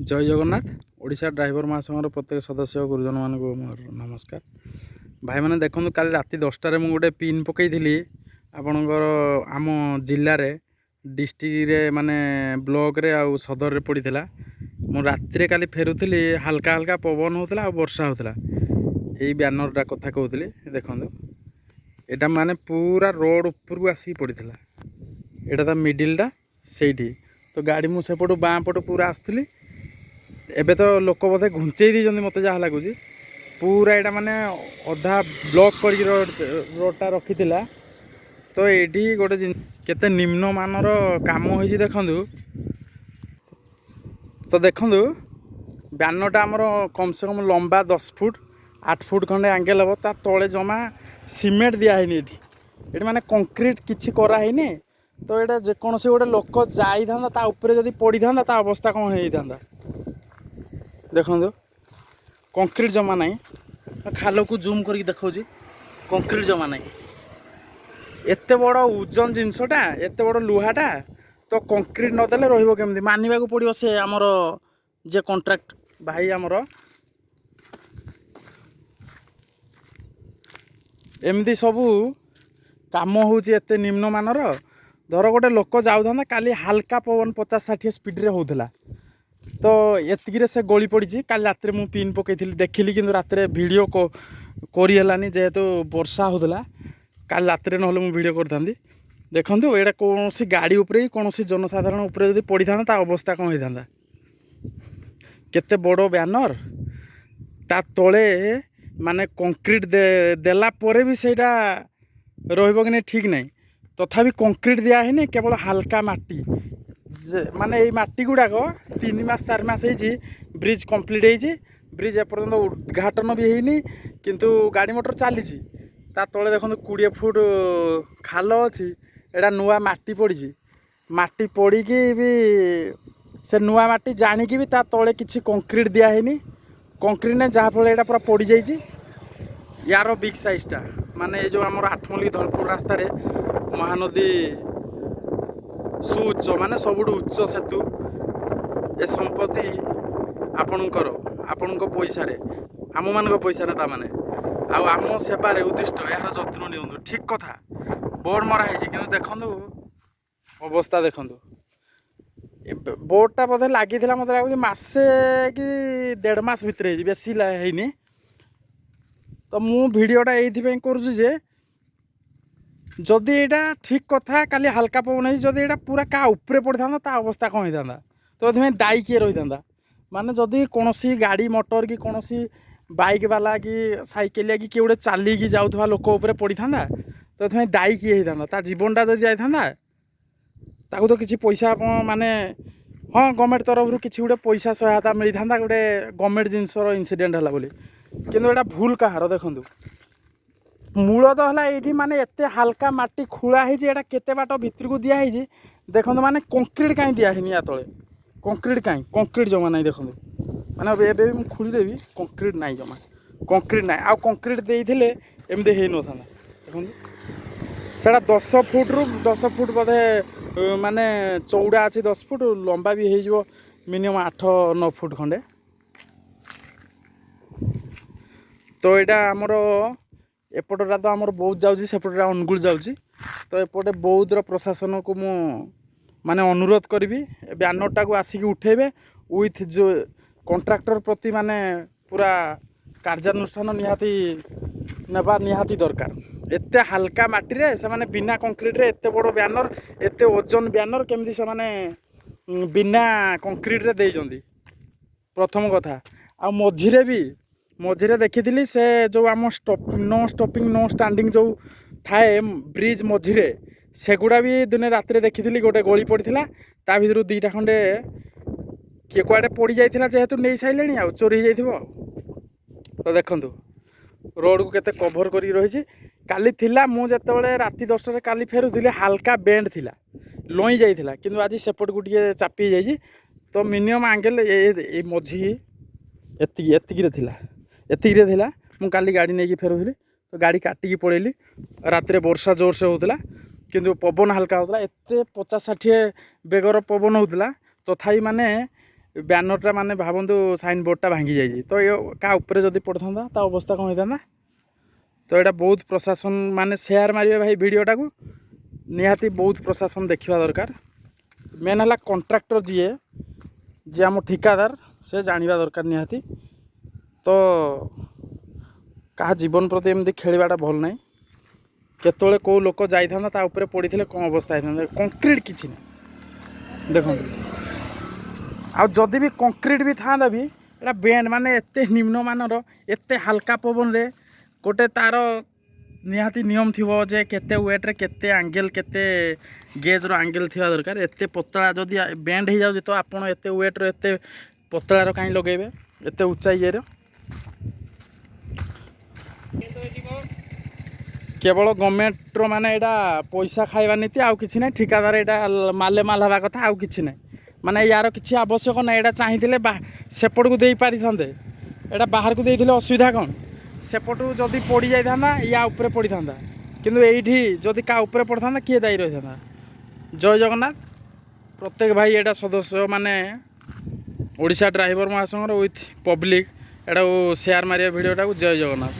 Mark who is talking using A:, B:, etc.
A: जय जगन्नाथ। ओडिशा ड्राइवर महासंघर प्रत्येक सदस्य गुरुजन मान मोर नमस्कार। भाई मैंने देखो काली राति 10टार मुझे गोटे पिन पकई आपणकर आम जिले में डिस्ट्रिक्ट माने ब्लॉक रे आ सदर रे पड़ीला। मु राति काली फेरुली हल्का हल्का पवन होता वर्षा होता। यही ब्यानरटा कथा कहूली देखो यहाँ माने पूरा रोड उपर को आसिक पड़ता। यहाँ ता मिडिलटा से तो गाड़ी मुझे बाँ पटू पूरा आसुली। एबे तो लोक बोधे घुंचई दी मत जहाँ लगुच पूरा यहाँ माने अधा ब्लॉक कर रोडटा रखी तो ये गोटे केते निम्न मानर काम हो देखु। तो देखु ब्यानरटा आमर कम से कम लंबा 10 फुट 8 फुट खंडे एंगेल हम ता तले जमा सीमेंट दिहनी ये माने कंक्रीट किसी कराइनि। तो ये जेकोसी गोटे लोक जाई था ऊपर जदि पड़ी था अवस्था कौन हो देखो कंक्रीट जमा नहीं। खाल को जूम करके देखा कंक्रीट जमा नहीं। एत बड़ ओजन जिनसटा एत बड़ लुहाटा तो कंक्रीट नदेले रहिबो केमती मानिबा को पड़िबो। से आमर जे कॉन्ट्रैक्ट भाई आमर एमती सबू काम होउची एते निम्न मानर। धर गोटे लोक जाऊँ काली हल्का पवन 50-60 स्पीड रे होउथला तो एतिक से गली पड़ी। काली रात में पिन पकई देखिली कि रात वीडियो करनी जेहेतु वर्षा होता। काली रात ना वीडियो करी देखु यहाँ कौन गाड़ी उपरे कौन जनसाधारण उपरे जब पड़ी था अवस्था कौन होता। केते बड़ ब्यानर ता तले माने कंक्रीट देला परे भी सेटा रहिबो कि नहीं ठीक नहीं। तथापि कंक्रीट दियानी केवल हल्का माटी माने ये माटी गुड़ाक 3 मास 4 मास ब्रिज कंप्लीट होती। ब्रिज एपर्तंत उद्घाटन भी होनी किंतु गाड़ी मोटर चली तले देखो 20 फुट खाल अच्छी। एटा नुआ माटी पड़ी माटी पड़ी भी से नुआ माटी जानिकी भी तले किसी कंक्रीट दियानी कंक्रीट ने जहाँफल यहाँ पूरा पड़ जाइए। यार बिग साइजटा माने जो आम 8 मल्लिक धलपुर रास्तार महानदी सुउच्च माने सबुठ उच्च सेतु ए संपत्ति आपणकर आपण पैसा आम मान पैसा ता माने आम सेवार उद्दिष्ट यार जत्न नि ठीक कथा बोर्ड मरा है कि देखु अवस्था देखु। बोर्डटा बोधे लगी मत लगे मसे कि 1.5 मास भितर बेसी है। तो मु भिडटा ये करुचे जदि यहाँ ठीक कथा काली हल्का पवन है जदि यहाँ पूरा क्या उपरे पड़ था अवस्था कौन होता। तो ये दायी किए रही था माने जदि कौन गाड़ी मोटर कि कौन बाइक वाला कि साइकेलिया कि किए गोटे चलिकी जाऊा लोक उपर पड़ था तो ये दायी किए होता जीवनटा जब जाता तो किसी पैसा माने हाँ गवर्नमेंट तरफ किसी गोटे पैसा सहायता मिली था गोटे गवर्नमेंट जिनसर इनसीडेंट है बोली किंतु एटा भूल कहार देखु। मूल तो है ये माने एते हल्का माटी खोला है केते बाट भितर को दिखाई देखो माने कंक्रीट कहीं दिहनी या तले कंक्रीट कहीं कंक्रीट जमा नहीं देखो माने एबे भी खोलीदेवी कंक्रीट नहीं जमा कंक्रीट ना आ कंक्रीट देते एमती हो न था देखो सेटा 10 फुट रु 10 फुट बोधे माने चौड़ा अच्छी 10 फुट लंबा भी हो मिनिमम 8-9 फुट खंडे। तो यहाँ आमर एपटा तो आमर बौद्ध जाऊँगी सेपटा अनुगुल जाऊँगी तो एपटे बौद्धर प्रशासन को मु माने अनुरोध करी ब्यानरटा को आसिक उठेबे विथ जो कॉन्ट्रैक्टर प्रति माने पूरा कार्यानुष्ठान निहाती नेबा निहाती दरकार। एते हल्का माटी रे से माने बिना कंक्रीट रे एते बड़ ब्यानर एते ओजन ब्यानर केमती से माने बिना कंक्रीट रे देइजंदी प्रथम कथा। आ मझिरे देखी से जो आम नो स्टॉपिंग नो स्टैंडिंग जो थाए ब्रिज मझिरे सेगुड़ा भी दिने रात देखी गोटे गली पड़ा ता भर 2टा खंडे किए कुआडे पड़ जाइए जेहेतु नहीं सारे आ चोरी हो जाइए। तो देखु रोड को केते कभर कर रही काली थिला मुझे राति 10टार काली फेरुली हल्का बेंड थिला लई जाइला किंतु आज सेपट को टे चापी जाइए। तो मिनिमम एंगल ये मझी एतिक थिला मु काली गाड़ी नहीं फेरुली तो गाड़ी काटिकी पड़ेली रात वर्षा जोर से होता किंतु पवन हल्का होता एत 50-60 बेगर पवन होता तथापि माने ବ୍ୟାନରଟା ମାନେ ଭାବନ୍ତୁ ସାଇନ୍ ବୋର୍ଡ଼ଟା ଭାଙ୍ଗି ଯାଇଛି ତ ଏ କାହା ଉପରେ ଯଦି ପଡ଼ିଥାନ୍ତା ତା ଅବସ୍ଥା କ'ଣ ହେଇଥାନ୍ତା। ତ ଏଇଟା ବହୁତ ପ୍ରଶାସନ ମାନେ ସେୟାର ମାରିବେ ଭାଇ ଭିଡ଼ିଓଟାକୁ, ନିହାତି ବହୁତ ପ୍ରଶାସନ ଦେଖିବା ଦରକାର। ମେନ୍ ହେଲା କଣ୍ଟ୍ରାକ୍ଟର ଯିଏ ଆମ ଠିକାଦାର ସେ ଜାଣିବା ଦରକାର ନିହାତି। ତ କାହା ଜୀବନ ପ୍ରତି ଏମିତି ଖେଳିବାଟା ଭଲ ନାହିଁ। କେତେବେଳେ କେଉଁ ଲୋକ ଯାଇଥାନ୍ତା ତା ଉପରେ ପଡ଼ିଥିଲେ କ'ଣ ଅବସ୍ଥା ହେଇଥାନ୍ତା। କଂକ୍ରିଟ୍ କିଛି ନାହିଁ ଦେଖନ୍ତୁ, ଆଉ ଯଦି ବି କଂକ୍ରିଟ୍ ବି ଥାନ୍ତା ବି ଏଇଟା ବେଣ୍ଡ ମାନେ ଏତେ ନିମ୍ନମାନର ଏତେ ହାଲକା ପବନରେ ଗୋଟେ ତାର ନିହାତି ନିୟମ ଥିବ ଯେ କେତେ ୱେଟ୍ରେ କେତେ ଆଙ୍ଗେଲ୍ କେତେ ଗେଜ୍ର ଆଙ୍ଗେଲ୍ ଥିବା ଦରକାର। ଏତେ ପତଳା ଯଦି ବେଣ୍ଡ ହେଇଯାଉଛି ତ ଆପଣ ଏତେ ୱେଟ୍ର ଏତେ ପତଳାର କାହିଁ ଲଗେଇବେ ଏତେ ଉଚ୍ଚା ଇଏର। କେବଳ ଗଭର୍ଣ୍ଣମେଣ୍ଟର ମାନେ ଏଇଟା ପଇସା ଖାଇବା ନୀତି ଆଉ କିଛି ନାହିଁ। ଠିକାଦାର ଏଇଟା ମାଲେ ମାଲ ହେବା କଥା ଆଉ କିଛି ନାହିଁ। ମାନେ ୟାର କିଛି ଆବଶ୍ୟକ ନାହିଁ। ଏଇଟା ଚାହିଁଥିଲେ ସେପଟକୁ ଦେଇ ପାରିଥାନ୍ତେ, ଏଇଟା ବାହାରକୁ ଦେଇଥିଲେ ଅସୁବିଧା କ'ଣ। ସେପଟୁ ଯଦି ପଡ଼ି ଯାଇଥାନ୍ତା ୟା ଉପରେ ପଡ଼ିଥାନ୍ତା, କିନ୍ତୁ ଏଇଠି ଯଦି କାହା ଉପରେ ପଡ଼ିଥାନ୍ତା କିଏ ଦାୟୀ ରହିଥାନ୍ତା। ଜୟ ଜଗନ୍ନାଥ। ପ୍ରତ୍ୟେକ ଭାଇ ଏଇଟା ସଦସ୍ୟ ମାନେ ଓଡ଼ିଶା ଡ୍ରାଇଭର ମହାସଂଘର ୱିଥ୍ ପବ୍ଲିକ୍ ଏଟାକୁ ସେୟାର ମାରିବା ଭିଡ଼ିଓଟାକୁ। ଜୟ ଜଗନ୍ନାଥ।